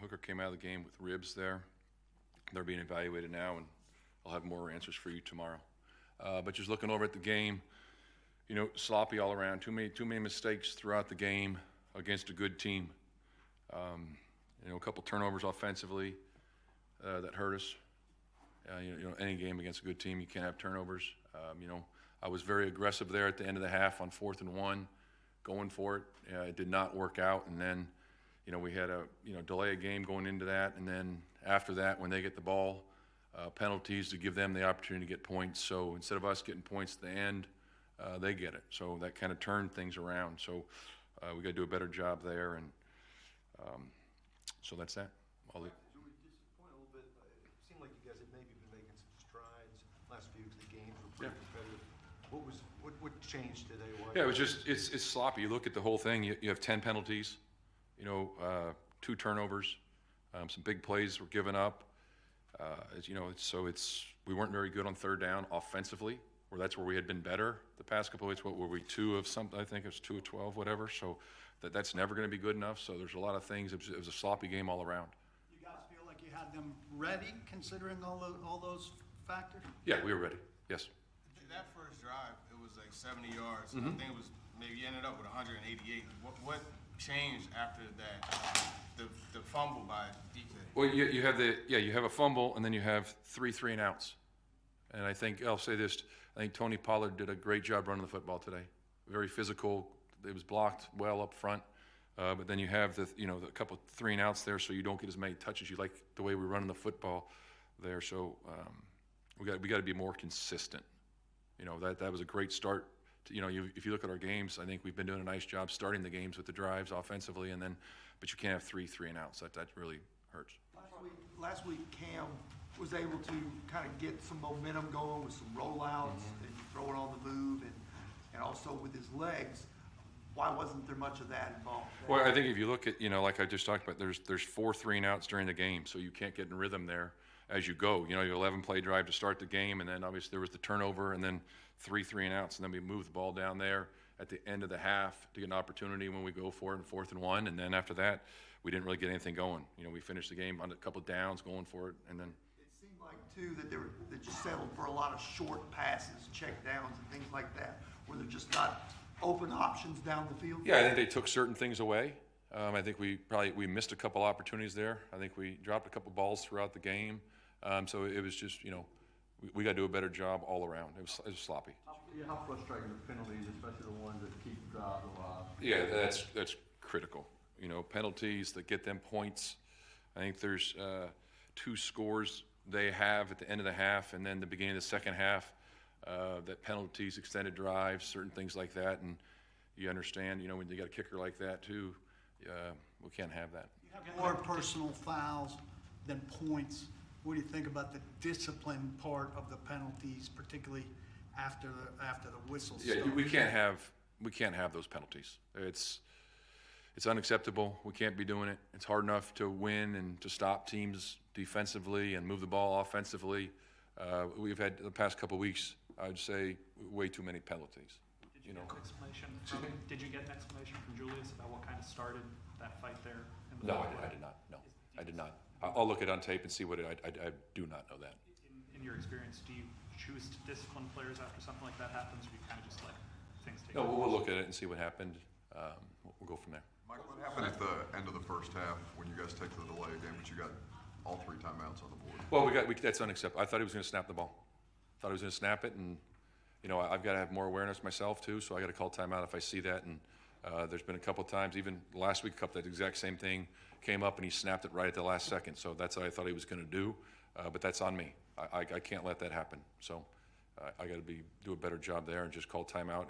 Hooker came out of the game with ribs there. They're being evaluated now, and I'll have more answers for you tomorrow. But just looking over at the game, sloppy all around. Too many mistakes throughout the game against a good team. A couple turnovers offensively that hurt us. Any game against a good team, you can't have turnovers. I was very aggressive there at the end of the half on 4th and 1, going for it. It did not work out, and then, we had a delay a game going into that, and then after that, when they get the ball, penalties to give them the opportunity to get points. So instead of us getting points at the end, they get it. So that kind of turned things around. So we got to do a better job there, and so that's that. Were we disappointed a little bit? It seemed like you guys had maybe been making some strides last few weeks. The games were pretty competitive. What changed today? Yeah, it was just it's sloppy. You look at the whole thing. You have 10 penalties, 2 turnovers, some big plays were given up. We weren't very good on 3rd down offensively. That's where we had been better the past couple of weeks. What were we, 2 of something? I think it was 2 of 12, whatever. So that's never going to be good enough. So there's a lot of things. It was a sloppy game all around. You guys feel like you had them ready, considering all those factors? Yeah, we were ready. Yes. That first drive, it was like 70 yards. I think it was maybe you ended up with 188. What changed after that? The fumble by DK. Well, you have a fumble, and then you have 3 3-and-outs. And I think I'll say this: I think Tony Pollard did a great job running the football today. Very physical. It was blocked well up front, but then you have the couple of 3-and-outs there, so you don't get as many touches. You like the way we're running the football there. So we got to be more consistent. That was a great start. If you look at our games, I think we've been doing a nice job starting the games with the drives offensively, but you can't have 3 3-and-outs. That really hurts. Last week, Cam was able to kind of get some momentum going with some rollouts and throwing on the move, and also with his legs. Why wasn't there much of that involved? Well, I think if you look at, like I just talked about, there's 4 3-and-outs during the game, so you can't get in rhythm there as you go. Your 11-play drive to start the game, and then obviously there was the turnover, and then 3 3-and-outs, and then we moved the ball down there at the end of the half to get an opportunity when we go for it in 4th and 1, and then after that, we didn't really get anything going. We finished the game on a couple of downs going for it, and then. It seemed like, too, that that you settled for a lot of short passes, check downs, and things like that, where they're just not open options down the field. Yeah, I think they took certain things away. I think we missed a couple opportunities there. I think we dropped a couple balls throughout the game. So it was just, we got to do a better job all around. It was sloppy. How frustrating the penalties, especially the ones that keep drives alive? Yeah, that's critical. Penalties that get them points. I think there's 2 scores they have at the end of the half, and then the beginning of the second half. That penalties, extended drives, certain things like that, and you understand. When you got a kicker like that too, we can't have that. You have more personal fouls than points. What do you think about the discipline part of the penalties, particularly after the whistle? Yeah, we can't have those penalties. It's unacceptable. We can't be doing it. It's hard enough to win and to stop teams defensively and move the ball offensively. We've had the past couple of weeks, I'd say, way too many penalties. Did you get an explanation from Julius about what kind of started that fight there? No, I did not. No, I did not. I'll look it on tape and see what I do not know that. In your experience, do you choose to discipline players after something like that happens, or do you kind of just let things take? No, we'll look at it and see what happened. We'll go from there. Mike, what happened at the end of the first half when you guys take the delay game, but you got all 3 timeouts on the board? Well, that's unacceptable. I thought he was going to snap the ball. Thought he was going to snap it, and I've got to have more awareness myself too. So I got to call timeout if I see that. And there's been a couple of times, even last week, that exact same thing came up, and he snapped it right at the last second. So that's what I thought he was going to do, but that's on me. I can't let that happen. So I got to do a better job there and just call timeout.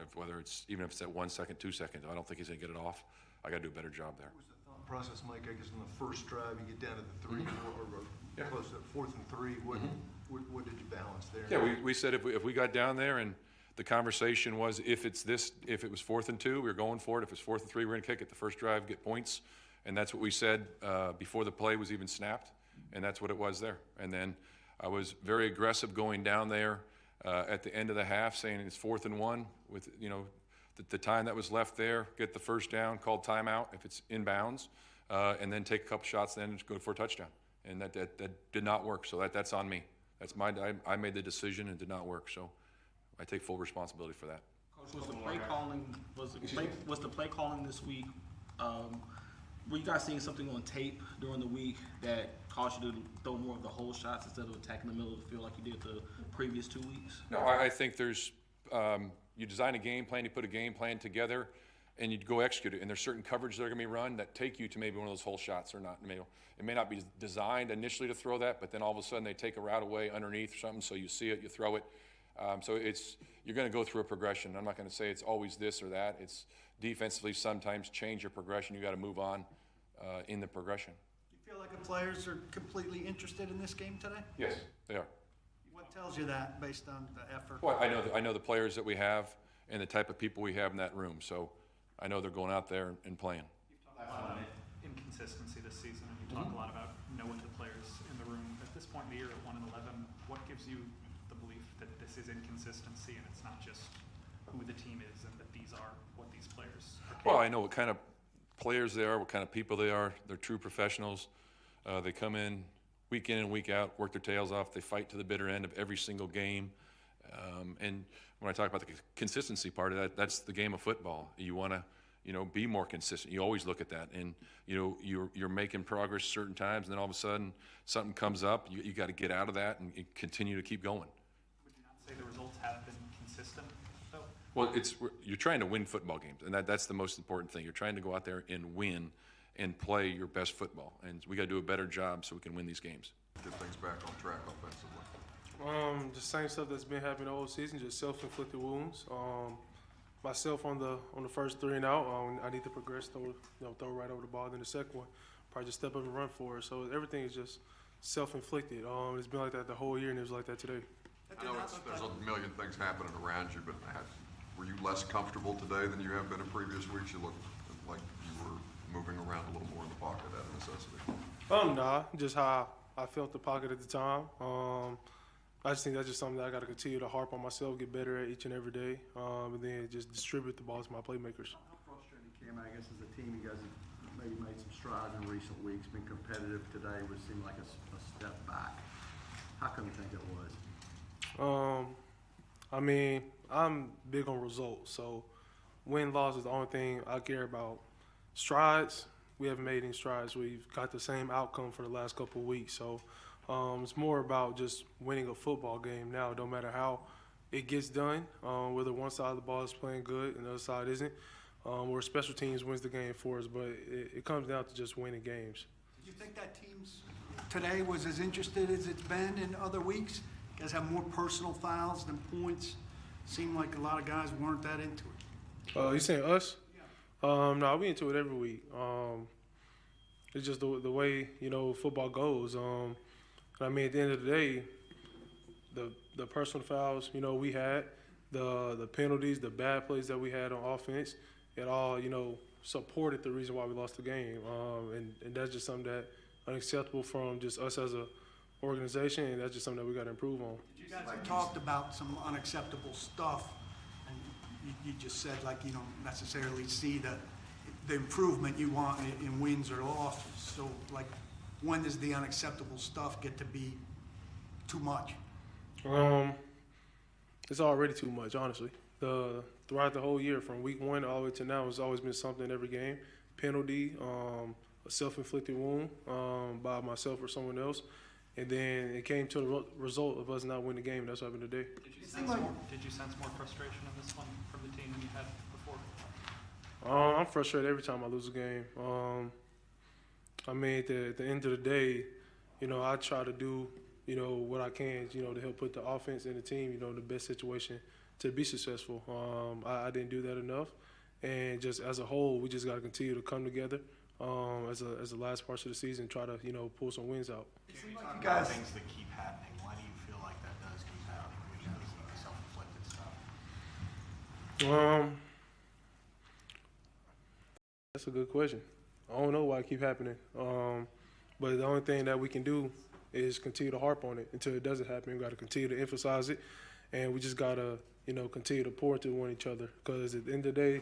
Even if it's at 1 second, 2 seconds, I don't think he's going to get it off. I got to do a better job there. What was the thought process, Mike? I guess in the first drive, you get down to the 3 or close to 4th and 3. What did you balance there? Yeah, we said if we got down there and the conversation was if it was 4th and 2, we were going for it. If it's 4th and 3, we're going to kick it the first drive, get points, and that's what we said before the play was even snapped, and that's what it was there. And then I was very aggressive going down there at the end of the half, saying it's 4th and 1 with the time that was left there. Get the first down, called timeout if it's inbounds. and then take a couple shots, then just go for a touchdown. And that did not work. So that's on me. I made the decision and it did not work. So I take full responsibility for that. Was the play calling this week? Were you guys seeing something on tape during the week that caused you to throw more of the whole shots instead of attacking the middle of the field like you did the previous 2 weeks? No, I think there's you design a game plan, you put a game plan together, and you go execute it. And there's certain coverage that are going to be run that take you to maybe one of those whole shots or not. It may not be designed initially to throw that, but then all of a sudden they take a route away underneath or something, so you see it, you throw it. So you're going to go through a progression. I'm not going to say it's always this or that. It's defensively sometimes change your progression. You got to move on in the progression. You feel like the players are completely interested in this game today? Yes, they are. What tells you that based on the effort? Well, I know the players that we have and the type of people we have in that room. So I know they're going out there and playing. You've talked a lot about inconsistency this season, and you talk a lot about knowing the players in the room. At this point in the year, at 1-11, what gives you the belief that this is inconsistency and it's not just who the team is and that these are what these players are? Well, I know what kind of players they are, what kind of people they are. They're true professionals. They come in and week out, work their tails off. They fight to the bitter end of every single game. And when I talk about the consistency part of that, that's the game of football. You want to, be more consistent. You always look at that, and you're making progress certain times, and then all of a sudden something comes up. You got to get out of that and continue to keep going. Would you not say the results have been consistent, though? Well, you're trying to win football games, and that's the most important thing. You're trying to go out there and win and play your best football, and we got to do a better job so we can win these games. Get things back on track offensively. The same stuff that's been happening the whole season, just self-inflicted wounds. Myself on the first 3 and out, I need to progress, throw right over the ball. Then the second one, probably just step up and run for it. So everything is just self-inflicted. It's been like that the whole year, and it was like that today. I know there's a million things happening around you, but were you less comfortable today than you have been in previous weeks? You looked like you were moving around a little more in the pocket out of necessity. Nah, just how I felt the pocket at the time. I just think that's just something that I got to continue to harp on myself, get better at each and every day, and then just distribute the ball to my playmakers. How frustrating, Cam, I guess, as a team, you guys have maybe made some strides in recent weeks, been competitive today, would seem like a step back. How come you think it was? I'm big on results, so win-loss is the only thing I care about. Strides, we haven't made any strides. We've got the same outcome for the last couple of weeks, so it's more about just winning a football game now, no matter how it gets done, whether one side of the ball is playing good and the other side isn't, or special teams wins the game for us, but it comes down to just winning games. Did you think that team's today was as interested as it's been in other weeks? You guys have more personal fouls than points. Seemed like a lot of guys weren't that into it. You saying us? Yeah. No, we into it every week. It's just the way, football goes. At the end of the day, the personal fouls, we had, the penalties, the bad plays that we had on offense, it all, supported the reason why we lost the game. And that's just something that unacceptable from just us as a organization, and that's just something that we got to improve on. You guys have talked about some unacceptable stuff, and you just said like you don't necessarily see the improvement you want in wins or losses. So like, when does the unacceptable stuff get to be too much? It's already too much, honestly. Throughout the whole year, from week 1 all the way to now, it's always been something in every game. Penalty, a self-inflicted wound by myself or someone else. And then it came to the result of us not winning the game. That's what happened today. Did you sense more frustration in this one from the team than you had before? I'm frustrated every time I lose a game. At the end of the day, I try to do, what I can, to help put the offense and the team, in the best situation to be successful. I didn't do that enough. And just as a whole, we just got to continue to come together as the last parts of the season, try to, pull some wins out. You talk about things that keep happening. Why do you feel like that does keep happening? Because self-inflicted stuff. That's a good question. I don't know why it keep happening. But the only thing that we can do is continue to harp on it until it doesn't happen. We got to continue to emphasize it, and we just got to, continue to pour into one each other. Because at the end of the day,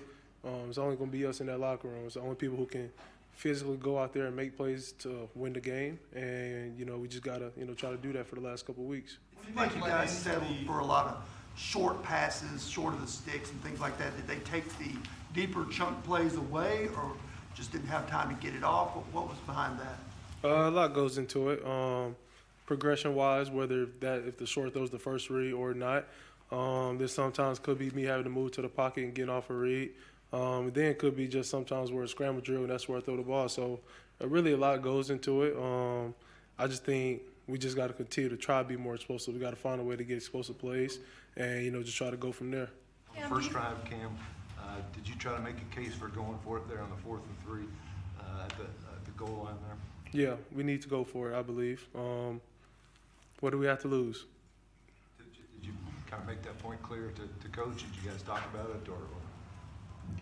it's only going to be us in that locker room. It's the only people who can physically go out there and make plays to win the game. And, we just got to, try to do that for the last couple of weeks. It seemed like you guys settled for a lot of short passes, short of the sticks and things like that. Did they take the deeper chunk plays away or just didn't have time to get it off? What was behind that? A lot goes into it. Progression-wise, whether if the short throws the first read or not, there sometimes could be me having to move to the pocket and get off a read. Then it could be just sometimes where it's scramble drill and that's where I throw the ball. So really a lot goes into it. I just think we just got to continue to try to be more explosive. We got to find a way to get explosive plays and, just try to go from there. On the first drive, Cam, did you try to make a case for going for it there on the 4th and 3 at the goal line there? Yeah, we need to go for it, I believe. What do we have to lose? Did you kind of make that point clear to Coach? Did you guys talk about it?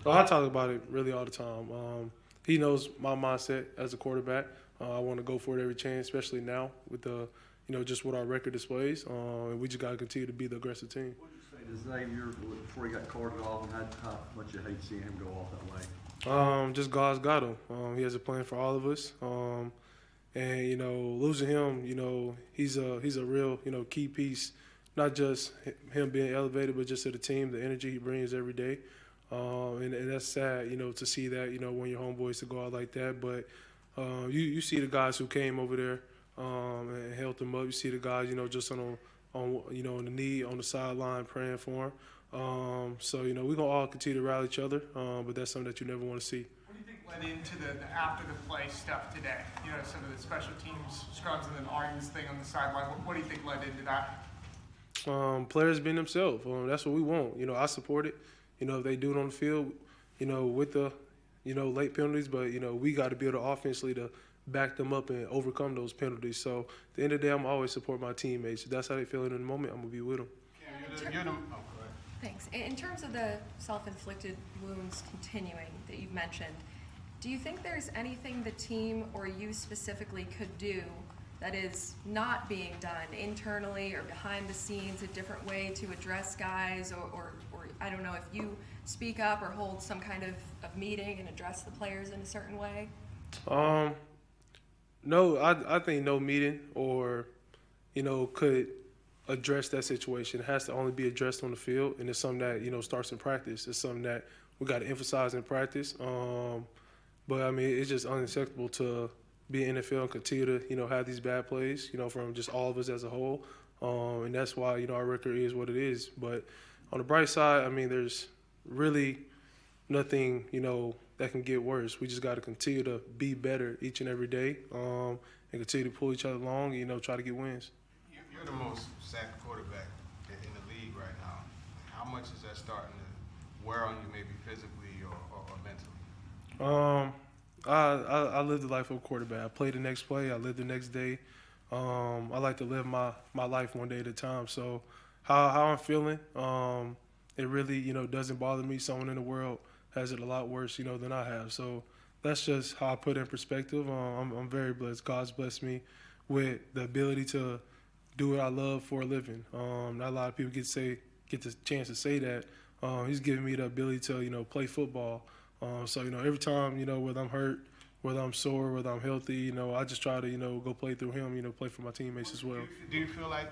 Oh, I talk about it really all the time. He knows my mindset as a quarterback. I want to go for it every chance, especially now with the, just what our record displays. And we just got to continue to be the aggressive team. What did you say to Xavier before he got carded off, and how much you hate seeing him go off that way? Just God's got him. He has a plan for all of us. And, losing him, he's a real, key piece, not just him being elevated, but just to the team, the energy he brings every day. And that's sad, to see that, when your homeboys to go out like that. But you see the guys who came over there and helped him up. You see the guys, just on the knee, on the sideline praying for him. So, we're going to all continue to rally each other, but that's something that you never want to see. What do you think led into the after the play stuff today? Some of the special teams scrums and then Arden's thing on the sideline. What do you think led into that? Players being themselves. That's what we want. I support it. If they do it on the field, with the, late penalties, but, we got to be able to offensively to back them up and overcome those penalties. So at the end of the day, I'm always support my teammates. If that's how they feel in the moment, I'm going to be with them. Thanks. In terms of the self-inflicted wounds continuing that you've mentioned, do you think there's anything the team or you specifically could do that is not being done internally or behind the scenes, a different way to address guys, or I don't know, if you speak up or hold some kind of meeting and address the players in a certain way? No, I think no meeting or, could address that situation. It has to only be addressed on the field, and it's something that, starts in practice. It's something that we got to emphasize in practice. But, it's just unacceptable to be in the NFL and continue to, have these bad plays, from just all of us as a whole. And that's why, our record is what it is. But on the bright side, there's really nothing, that can get worse. We just got to continue to be better each and every day and continue to pull each other along and, try to get wins. You're the most sacked quarterback in the league right now. How much is that starting to wear on you, maybe physically or mentally? I live the life of a quarterback. I play the next play. I live the next day. I like to live my life one day at a time. So how I'm feeling, it really, doesn't bother me. Someone in the world has it a lot worse, than I have. So that's just how I put it in perspective. I'm very blessed. God's blessed me with the ability to do what I love for a living. Not a lot of people get the chance to say that. He's given me the ability to, play football. So, every time, whether I'm hurt, whether I'm sore, whether I'm healthy, I just try to, go play through him, play for my teammates as well. Do you feel like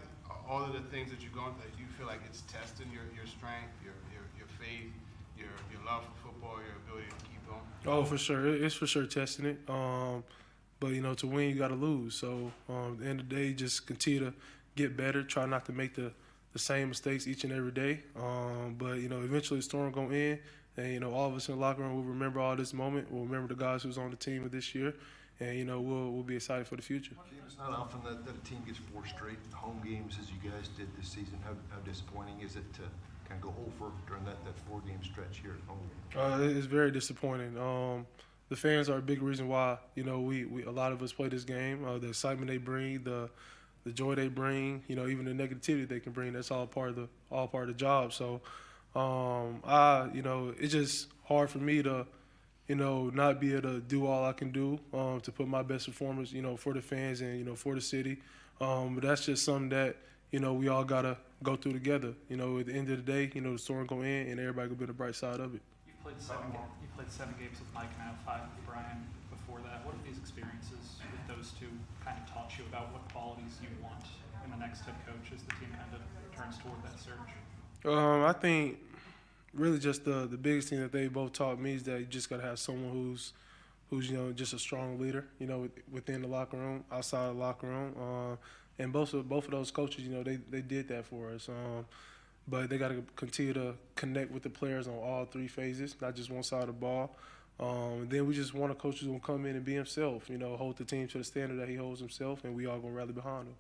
all of the things that you're going through, do you feel like it's testing your strength, your faith, your love for football, your ability to keep going? Oh, for sure. It's for sure testing it. But, to win, you got to lose. So, at the end of the day, just continue to get better. Try not to make the same mistakes each and every day. But, eventually the storm going to end. And, all of us in the locker room will remember all this moment. We'll remember the guys who's on the team this year. And, we'll be excited for the future. It's not often that a team gets 4 straight home games as you guys did this season. How disappointing is it to kind of go 0 during that 4-game stretch here at home? It's very disappointing. The fans are a big reason why, we a lot of us play this game. The excitement they bring, the joy they bring, even the negativity they can bring, that's all part of the job. So, it's just hard for me to, not be able to do all I can do to put my best performance, for the fans and, for the city. But that's just something that, we all got to go through together. At the end of the day, the storm go in and everybody will be on the bright side of it. You played 7 games with Mike now, 5 with Brian before of that, what have these experiences with those two kind of taught you about what qualities you want in the next head coach as the team kind of turns toward that search? I think really just the biggest thing that they both taught me is that you just got to have someone who's just a strong leader, within the locker room, outside the locker room. And both of those coaches, they did that for us. But they got to continue to connect with the players on all three phases, not just one side of the ball. Then we just want a coach who's going to come in and be himself, hold the team to the standard that he holds himself, and we all going to rally behind him.